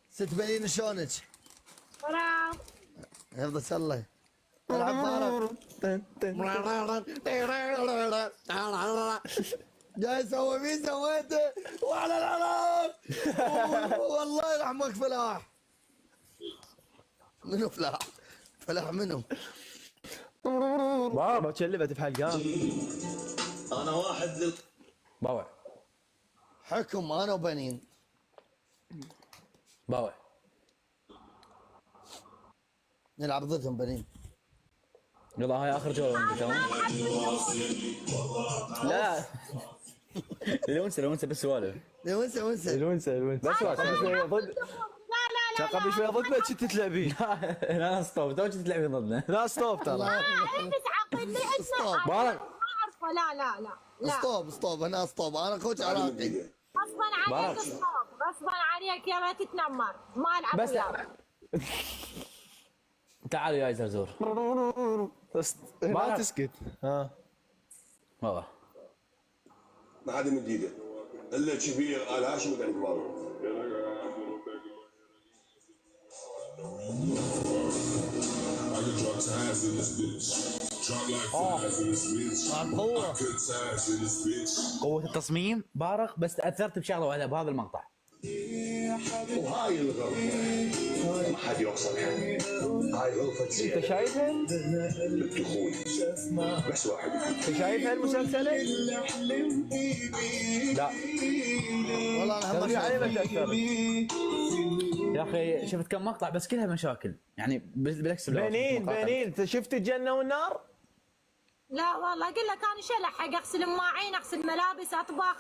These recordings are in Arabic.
ست بنين شلونك؟ سلام. يفضل الله. العب فارق. جاي اسوي مين سويته؟ وعلى العراق. والله يرحمك فلاح. منو فلاح؟ فلاح منو؟ بابا تشلبت بحلقان. انا واحد باوع حكم انا وبنين. باوع نلعب ضدهم بنين. يلا هاي اخر جوله عندك تمام. لا الونسه بس سوالف. وانسى الونسه بس قبل شويه ضد. لا لا لا قبل شويه ضدنا كنت تلعبين. لا ستوب تو كنت تلعبي ضدنا. لا ستوب ترى. البس عقل لي ستوب. ما اعرفه. لا لا لا ستوب انا ستوب انا كوتش عراقي. غصبا عليك ستوب. غصبا عليك يا ما تتنمر ما العب بس وياك. تعالوا يا زرزور. ما تسكت. ها والله ما حدا من جديده الا كبير قال هاشم وقال كبار. قوة التصميم بارق، بس تأثرت بشغلة واحدة بهذا المقطع. وهاي الغرفه ما حد يوصل هاي غرفه زينه. انت شايفها؟ للدخول بس واحد انت شايفها المسلسلة؟ لا والله انا هم تدري علي ما شايف. تأثرت. يا أخي شفت كم مقطع بس كلها مشاكل، يعني بالعكس. بنين انت شفت الجنة والنار؟ لا والله اقول لك انا شلحق اغسل مواعين اغسل ملابس اطبخ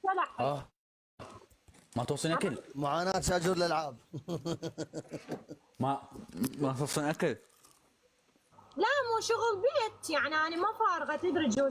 شلحق. ما توصلني أكل. معاناة شاجور الالعاب. ما توصلني أكل. لا مو شغل بيت يعني انا ما فارغه تدري جولي.